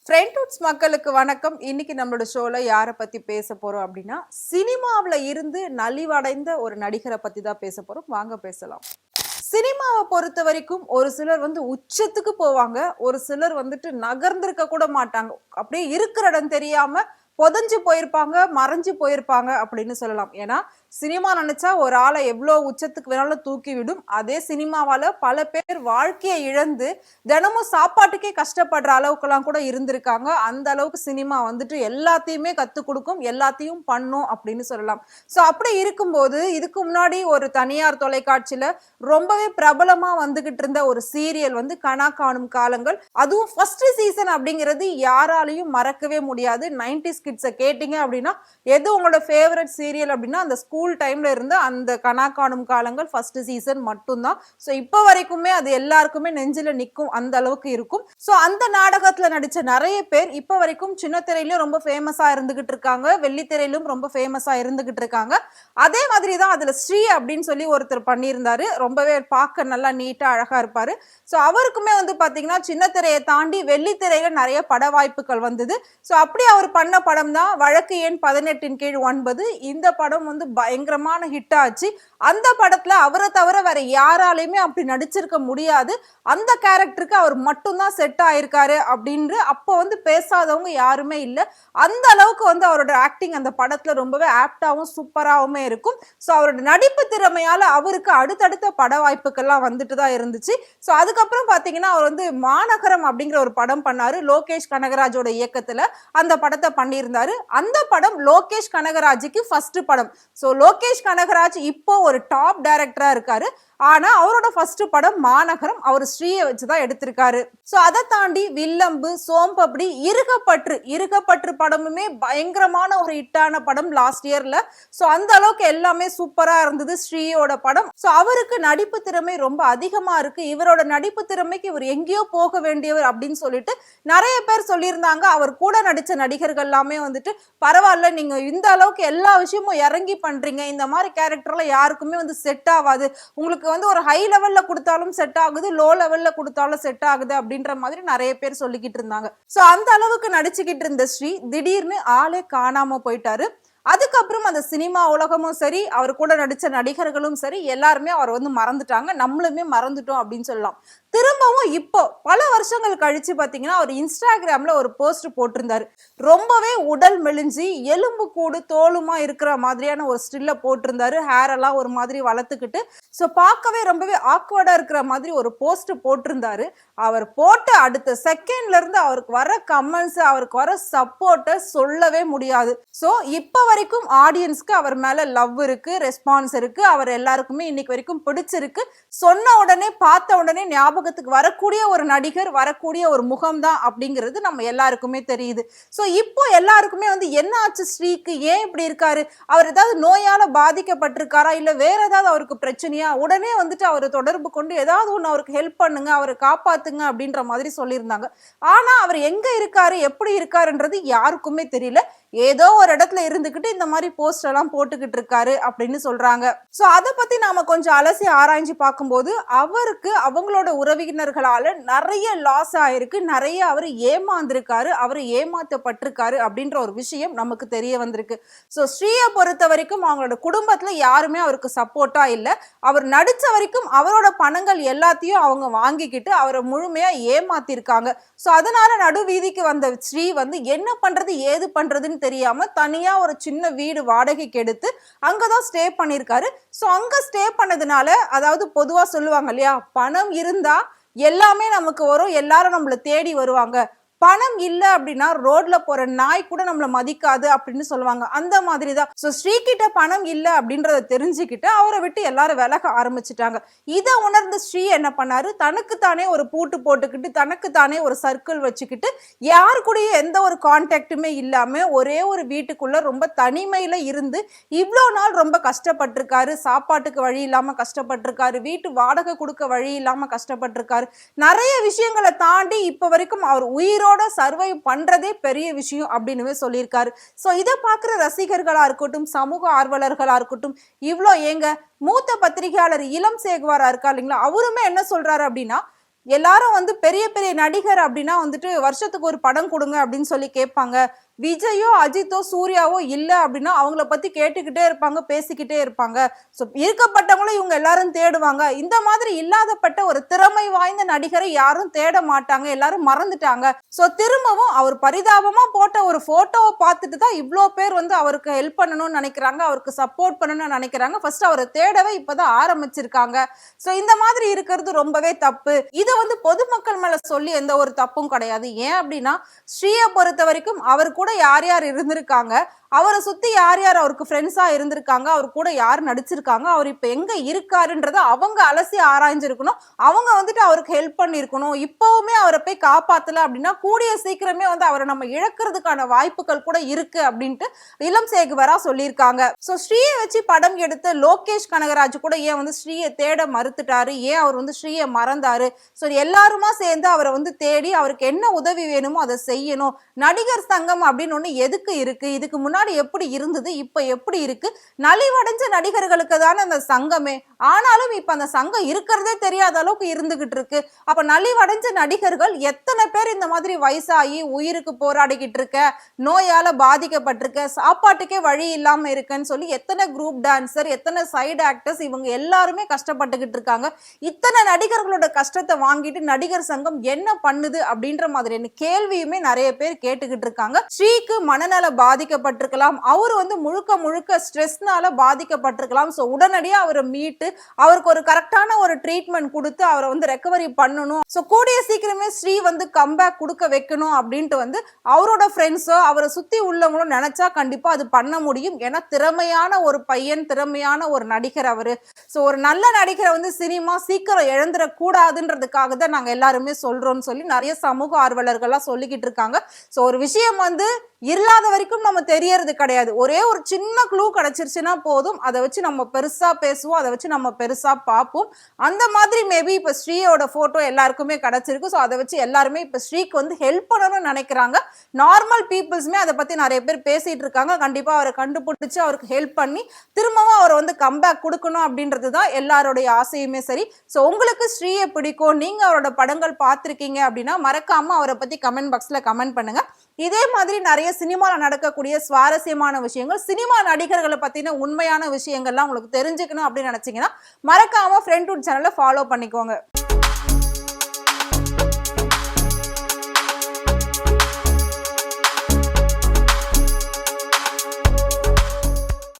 ஃப்ரெண்ட்ஹுட்ஸ் மக்களுக்கு வணக்கம். இன்னைக்கு நம்மளோட ஷோல யாரை பத்தி பேச போறோம் அப்படின்னா, சினிமாவுல இருந்து நலிவடைந்த ஒரு நடிகரை பத்தி தான் பேச போறோம். வாங்க பேசலாம். சினிமாவை பொறுத்த வரைக்கும் ஒரு சிலர் வந்து உச்சத்துக்கு போவாங்க. ஒரு சிலர் வந்துட்டு நகர்ந்திருக்க கூட மாட்டாங்க. அப்படியே இருக்கிற இடம் தெரியாம புதைஞ்சு போயிருப்பாங்க, மறைஞ்சு போயிருப்பாங்க அப்படின்னு சொல்லலாம். ஏன்னா சினிமா நினைச்சா ஒரு ஆளை எவ்வளோ உச்சத்துக்கு வேணாலும் தூக்கி விடும். அதே சினிமாவால பல பேர் வாழ்க்கையை இழந்து தினமும் சாப்பாட்டுக்கே கஷ்டப்படுற அளவுக்குலாம் கூட இருந்திருக்காங்க. அந்த அளவுக்கு சினிமா வந்துட்டு எல்லாத்தையுமே கத்துக் கொடுக்கும், எல்லாத்தையும் பண்ணும் அப்படின்னு சொல்லலாம். ஸோ அப்படி இருக்கும்போது இதுக்கு முன்னாடி ஒரு தனியார் தொலைக்காட்சியில ரொம்பவே பிரபலமா வந்துகிட்டு இருந்த ஒரு சீரியல் வந்து கனா காணும் காலங்கள். அதுவும் ஃபர்ஸ்ட் சீசன் அப்படிங்கிறது யாராலையும் மறக்கவே முடியாது. 90s கிட்ஸை கேட்டீங்க அப்படின்னா எது உங்களோட ஃபேவரட் சீரியல் அப்படின்னா அந்த ஸ்கூல் டைம்ல இருந்த அந்த கனா காணும் காலங்கள் ஃபர்ஸ்ட் சீசன் மட்டும்தான். ஸோ இப்போ வரைக்குமே அது எல்லாருக்குமே நெஞ்சில நிற்கும், அந்த அளவுக்கு இருக்கும். ஸோ அந்த நாடகத்துல நடிச்ச நிறைய பேர் இப்போ வரைக்கும் சின்ன திரையிலும் ரொம்ப ஃபேமஸா இருந்துகிட்டு இருக்காங்க, வெள்ளித்திரையிலும் ரொம்ப ஃபேமஸா இருந்துகிட்டு இருக்காங்க. அதே மாதிரி தான் அதுல ஸ்ரீ அப்படின்னு சொல்லி ஒருத்தர் பண்ணியிருந்தாரு. ரொம்பவே பார்க்க நல்லா நீட்டா அழகா இருப்பாரு. ஸோ அவருக்குமே வந்து பாத்தீங்கன்னா சின்ன திரையை தாண்டி வெள்ளித்திரையில நிறைய பட வாய்ப்புகள் வந்தது. ஸோ அப்படி அவர் பண்ண படம் தான் வழக்கு எண் 18 கீழ் 9. இந்த படம் வந்து பயங்கரமான ஹிட் ஆச்சு. அந்த படத்துல அவரை தவிர வேற யாராலையுமே அப்படி நடிச்சிருக்க முடியாது. அந்த கேரக்டருக்கு அவர் மட்டும்தான் செட் ஆயிருக்காரு அப்படின்னு அப்போ வந்து பேசாதவங்க யாருமே இல்லை. அந்த அளவுக்கு வந்து அவரோட ஆக்டிங் அந்த படத்துல ரொம்பவே ஆப்டாவும் சூப்பராகவுமே இருக்கும். ஸோ அவரோட நடிப்பு திறமையால அவருக்கு அடுத்தடுத்த பட வாய்ப்புகள்லாம் வந்துட்டு தான் இருந்துச்சு. ஸோ அதுக்கப்புறம் பாத்தீங்கன்னா அவர் வந்து மாநகரம் அப்படிங்கிற ஒரு படம் பண்ணாரு. லோகேஷ் கனகராஜோட இயக்கத்துல அந்த படத்தை பண்ணியிருந்தாரு. அந்த படம் லோகேஷ் கனகராஜுக்கு ஃபர்ஸ்ட் படம். ஸோ லோகேஷ் கனகராஜ் இப்போ ஒரு டாப் டைரக்டரா இருக்காரு. ஆனா அவரோட ஃபர்ஸ்ட் படம் மாநகரம் அவர் ஸ்ரீயை வச்சுதான் எடுத்திருக்காரு. ஸோ அதை தாண்டி வில்லம்பு, சோம்பப்படி, இருகப்பற்று படமுமே பயங்கரமான ஒரு ஹிட்டான படம் லாஸ்ட் இயர்ல. ஸோ அந்த அளவுக்கு எல்லாமே சூப்பரா இருந்தது ஸ்ரீயோட படம். ஸோ அவருக்கு நடிப்பு திறமை ரொம்ப அதிகமா இருக்கு. இவரோட நடிப்பு திறமைக்கு இவர் எங்கேயோ போக வேண்டியவர் அப்படின்னு சொல்லிட்டு நிறைய பேர் சொல்லியிருந்தாங்க. அவர் கூட நடிச்ச நடிகர்கள் எல்லாமே வந்துட்டு பரவாயில்ல, நீங்க இந்த அளவுக்கு எல்லா விஷயமும் இறங்கி பண்றீங்க, இந்த மாதிரி கேரக்டர்ல யாருக்குமே வந்து செட் ஆகாது, உங்களுக்கு வந்து ஒரு ஹை லெவல்ல கொடுத்தாலும் செட் ஆகுது, லோ லெவல்ல கொடுத்தாலும் செட் ஆகுது அப்படின்ற மாதிரி நிறைய பேர் சொல்லிக்கிட்டு இருந்தாங்க. சோ அந்த அளவுக்கு நடிச்சுக்கிட்டு இருந்த ஸ்ரீ திடீர்னு ஆளே காணாம போயிட்டாரு. அதுக்கப்புறம் அந்த சினிமா உலகமும் சரி, அவர் கூட நடிச்ச நடிகர்களும் சரி, எல்லாருமே அவர் வந்து மறந்துட்டாங்க. நம்மளுமே மறந்துட்டோம் அப்படின்னு சொல்லலாம். திரும்பவும் இப்போ பல வருஷங்கள் கழிச்சு பாத்தீங்கன்னா அவர் இன்ஸ்டாகிராம்ல ஒரு போஸ்ட் போட்டிருந்தாரு. ரொம்பவே உடல் மெலிஞ்சி எலும்பு கூடு தோலுமா இருக்கிற மாதிரியான ஒரு ஸ்டில்ல போட்டிருந்தாரு. ஹேர் எல்லாம் ஒரு மாதிரி வளர்த்துக்கிட்டு ஸோ பார்க்கவே ரொம்பவே ஆக்வர்டா இருக்கிற மாதிரி ஒரு போஸ்ட் போட்டிருந்தாரு. அவர் போட்ட அடுத்த செகண்ட்ல இருந்து அவருக்கு வர கமெண்ட்ஸ், அவருக்கு வர சப்போர்ட்டை சொல்லவே முடியாது. ஸோ இப்போ வரைக்கும் ஆடியன்ஸ்க்கு அவர் மேல லவ் இருக்கு, ரெஸ்பான்ஸ் இருக்கு. அவர் எல்லாருக்குமே இன்னைக்கு வரைக்கும் பிடிச்சிருக்கு. சொன்ன உடனே பார்த்த உடனே ஞாபகத்துக்கு வரக்கூடிய ஒரு நடிகர், வரக்கூடிய ஒரு முகம் தான் அப்படிங்கிறது நம்ம எல்லாருக்குமே தெரியுது. ஸோ இப்போ எல்லாருக்குமே வந்து என்ன ஆச்சு ஸ்ரீக்கு, ஏன் இப்படி இருக்காரு, அவர் ஏதாவது நோயால பாதிக்கப்பட்டிருக்காரா, இல்ல வேற ஏதாவது அவருக்கு பிரச்சனையா, உடனே வந்துட்டு அவரை தொடர்பு கொண்டு ஏதாவது ஒன்று அவருக்கு ஹெல்ப் பண்ணுங்க, அவரை காப்பாத்துங்க அப்படின்ற மாதிரி சொல்லியிருந்தாங்க. ஆனா அவர் எங்க இருக்காரு, எப்படி இருக்காருன்றது யாருக்குமே தெரியல. ஏதோ ஒரு இடத்துல இருந்துகிட்டு இந்த மாதிரி போஸ்ட் எல்லாம் போட்டுக்கிட்டு இருக்காரு அப்படின்னு சொல்றாங்க. சோ அதை பத்தி நாம கொஞ்சம் அலசி ஆராய்ஞ்சு பார்க்கும்போது அவருக்கு அவங்களோட உறவினர்களால நிறைய லாஸ் ஆயிருக்கு, நிறைய அவர் ஏமாந்திருக்காரு, அவர் ஏமாத்தப்பட்டிருக்காரு அப்படின்ற ஒரு விஷயம் நமக்கு தெரிய வந்திருக்கு. சோ ஸ்ரீயை பொறுத்த வரைக்கும் அவங்களோட குடும்பத்துல யாருமே அவருக்கு சப்போர்ட்டா இல்லை. அவர் நடிச்ச வரைக்கும் அவரோட பணங்கள் எல்லாத்தையும் அவங்க வாங்கிக்கிட்டு அவரை முழுமையா ஏமாத்திருக்காங்க. சோ அதனால நடுவீதிக்கு வந்த ஸ்ரீ வந்து என்ன பண்றது ஏது பண்றதுன்னு தெரியாம தனியா ஒரு சின்ன வீடு வாடகைக்கு எடுத்து அங்கதான் ஸ்டே பண்ணிருக்காரு. சோ அங்க ஸ்டே பண்ணதுனால, அதாவது பொதுவா சொல்லுவாங்க இல்லையா, பணம் இருந்தா எல்லாமே நமக்கு வரும், எல்லாரும் நம்மள தேடி வருவாங்க, பணம் இல்ல அப்படின்னா ரோட்ல போற நாய் கூட நம்மள மதிக்காது அப்படின்னு சொல்லுவாங்க. அந்த மாதிரிதான். சோ ஸ்ரீ கிட்ட பணம் இல்ல அப்படின்றத தெரிஞ்சுக்கிட்டு அவரை விட்டு எல்லாரும் விலக ஆரம்பிச்சுட்டாங்க. இதை உணர்ந்த ஸ்ரீ என்ன பண்ணாரு, தனக்குத்தானே ஒரு பூட்டு போட்டுக்கிட்டு, தனக்குத்தானே ஒரு சர்க்கிள் வச்சுக்கிட்டு, யாரு கூடயும் எந்த ஒரு கான்டாக்டுமே இல்லாம ஒரே ஒரு வீட்டுக்குள்ள ரொம்ப தனிமையில இருந்து இவ்வளோ நாள் ரொம்ப கஷ்டப்பட்டிருக்காரு. சாப்பாட்டுக்கு வழி இல்லாம கஷ்டப்பட்டிருக்காரு, வீட்டு வாடகை கொடுக்க வழி இல்லாம கஷ்டப்பட்டிருக்காரு. நிறைய விஷயங்களை தாண்டி இப்ப வரைக்கும் அவர் உயிரோட சர்வை பண்றதே பெரிய விஷயம் அப்படின்னு சொல்லியிருக்காரு. சோ இதை பார்க்கிற ரசிகர்களா இருக்கட்டும், சமூக ஆர்வலர்களா இருக்கட்டும், இவ்வளோ ஏங்க மூத்த பத்திரிகையாளர் இளம் சேகுவாரா இருக்கா இல்லைங்களா, அவருமே என்ன சொல்றாரு அப்படின்னா, எல்லாரும் வந்து பெரிய பெரிய நடிகர் அப்படின்னா வந்துட்டு வருஷத்துக்கு ஒரு படம் கொடுங்க அப்படின்னு சொல்லி கேட்பாங்க. விஜயோ அஜித்தோ சூர்யாவோ இல்ல அப்படின்னா அவங்கள பத்தி கேட்டுக்கிட்டே இருப்பாங்க, பேசிக்கிட்டே இருப்பாங்க. ஸோ இருக்கப்பட்டவங்களும் இவங்க எல்லாரும் தேடுவாங்க. இந்த மாதிரி இல்லாதப்பட்ட ஒரு திறமை வாய்ந்த நடிகரை யாரும் தேட மாட்டாங்க, எல்லாரும் மறந்துட்டாங்க. ஸோ திரும்பவும் அவர் பரிதாபமா போட்ட ஒரு போட்டோவை பார்த்துட்டு தான் இவ்வளோ பேர் வந்து அவருக்கு ஹெல்ப் பண்ணணும்னு நினைக்கிறாங்க, அவருக்கு சப்போர்ட் பண்ணணும்னு நினைக்கிறாங்க. ஃபர்ஸ்ட் அவரை தேடவே இப்பதான் ஆரம்பிச்சிருக்காங்க. ஸோ இந்த மாதிரி இருக்கிறது ரொம்பவே தப்பு. இதை வந்து பொதுமக்கள் மேல சொல்லி எந்த ஒரு தப்பும் கிடையாது. ஏன் அப்படின்னா ஸ்ரீயை பொறுத்த வரைக்கும் அவர் கூட யார் யார் இருந்திருக்காங்க, அவரை சுத்தி யார் யார் அவருக்கு ஃப்ரெண்ட்ஸா இருந்திருக்காங்க, அவர் கூட யார் நடிச்சிருக்காங்க, அவர் இப்ப எங்க இருக்காருன்றத அவங்க அலசி ஆராய்ஞ்சிருக்கணும். அவங்க வந்துட்டு அவருக்கு ஹெல்ப் பண்ணிருக்கணும். இப்பவுமே அவரை போய் காப்பாத்தல அப்படின்னா கூடிய சீக்கிரமே வந்து அவரை நம்ம இழக்கிறதுக்கான வாய்ப்புகள் கூட இருக்கு அப்படின்ட்டு இளம் சேகுவரா சொல்லியிருக்காங்க. சோ ஸ்ரீயை வச்சு படம் எடுத்த லோகேஷ் கனகராஜ் கூட ஏன் வந்து ஸ்ரீயை தேட மறுத்துட்டாரு, ஏன் அவர் வந்து ஸ்ரீயை மறந்தாரு? சோ எல்லாருமா சேர்ந்து அவரை வந்து தேடி அவருக்கு என்ன உதவி வேணுமோ அதை செய்யணும். நடிகர் சங்கம் அப்படின்னு ஒண்ணு எதுக்கு இருக்கு? இதுக்கு முன்னாடி எப்படி இருந்தது, இப்ப எப்படி இருக்கு? நலிவடைஞ்ச நடிகர்களுக்கு தானே அந்த சங்கமே. ஆனாலும் இப்ப அந்த சங்கம் இருக்கிறதே தெரியாத அளவுக்கு இருந்துகிட்டு இருக்கு. அப்ப நலிவடைஞ்ச நடிகர்கள் எத்தனை பேர் இந்த மாதிரி வயசாகி உயிருக்கு போராடிக்கிட்டு இருக்க, நோயால பாதிக்கப்பட்டிருக்க, சாப்பாட்டுக்கே வழி இல்லாம இருக்குன்னு சொல்லி எத்தனை குரூப் டான்சர், எத்தனை சைடு ஆக்டர்ஸ் இவங்க எல்லாருமே கஷ்டப்பட்டுக்கிட்டு இருக்காங்க. இத்தனை நடிகர்களோட கஷ்டத்தை வாங்கிட்டு நடிகர் சங்கம் என்ன பண்ணுது அப்படின்ற மாதிரியான கேள்வியுமே நிறைய பேர் கேட்டுக்கிட்டு இருக்காங்க. ஸ்ரீக்கு மனநல பாதிக்கப்பட்டிருக்கலாம், அவர் வந்து முழுக்க முழுக்க ஸ்ட்ரெஸ்னால பாதிக்கப்பட்டிருக்கலாம். ஸோ உடனடியாக அவரை மீட்டு அவருக்கு ஒரு கரெக்டான ஒரு ட்ரீட்மெண்ட் கொடுத்து அவரை வந்து ரெக்கவரி பண்ணணும். ஸோ கூடிய சீக்கிரமே ஸ்ரீ வந்து கம்பேக் கொடுக்க வைக்கணும் அப்படின்ட்டு வந்து அவரோட ஃப்ரெண்ட்ஸோ அவரை சுத்தி உள்ளவங்களும் நினைச்சா கண்டிப்பா அது பண்ண முடியும். ஏன்னா திறமையான ஒரு பையன், திறமையான ஒரு நடிகர் அவரு. ஸோ ஒரு நல்ல நடிகரை வந்து சினிமா சீக்கிரம் இழந்துடக்கூடாதுன்றதுக்காக தான் நாங்க எல்லாருமே சொல்றோம்னு சொல்லி நிறைய சமூக ஆர்வலர்கள்லாம் சொல்லிக்கிட்டு இருக்காங்க. ஸோ ஒரு விஷயம் வந்து இல்லாத வரைக்கும் நம்ம தெரியறது கிடையாது. ஒரே ஒரு சின்ன க்ளூ கிடைச்சிருச்சுன்னா போதும், அதை வச்சு நம்ம பெருசா பேசுவோம், அதை வச்சு நம்ம பெருசா பார்ப்போம். அந்த மாதிரி மேபி இப்ப ஸ்ரீயோட போட்டோ எல்லாருக்குமே கிடைச்சிருக்கு. ஸோ அதை வச்சு எல்லாருமே இப்ப ஸ்ரீக்கு வந்து ஹெல்ப் பண்ணணும்னு நினைக்கிறாங்க. நார்மல் பீப்புள்ஸுமே அதை பத்தி நிறைய பேர் பேசிட்டு இருக்காங்க. கண்டிப்பா அவரை கண்டுபிடிச்சு அவருக்கு ஹெல்ப் பண்ணி திரும்பவும் அவரை வந்து கம்பேக் கொடுக்கணும் அப்படின்றது தான் எல்லாருடைய ஆசையுமே. சரி, ஸோ உங்களுக்கு ஸ்ரீயை பிடிக்கும், நீங்க அவரோட படங்கள் பார்த்திருக்கீங்க அப்படின்னா மறக்காம அவரை பத்தி கமெண்ட் பாக்ஸ்ல கமெண்ட் பண்ணுங்க. இதே மாதிரி நிறைய சினிமாவில் நடக்கக்கூடிய சுவாரஸ்யமான விஷயங்கள், சினிமா நடிகர்களை பத்தின உண்மையான விஷயங்கள்லாம் உங்களுக்கு தெரிஞ்சுக்கணும் அப்படின்னு நினைச்சீங்கன்னா மறக்காம ஃப்ரெண்ட்வுட் சேனலை ஃபாலோ பண்ணிக்கோங்க.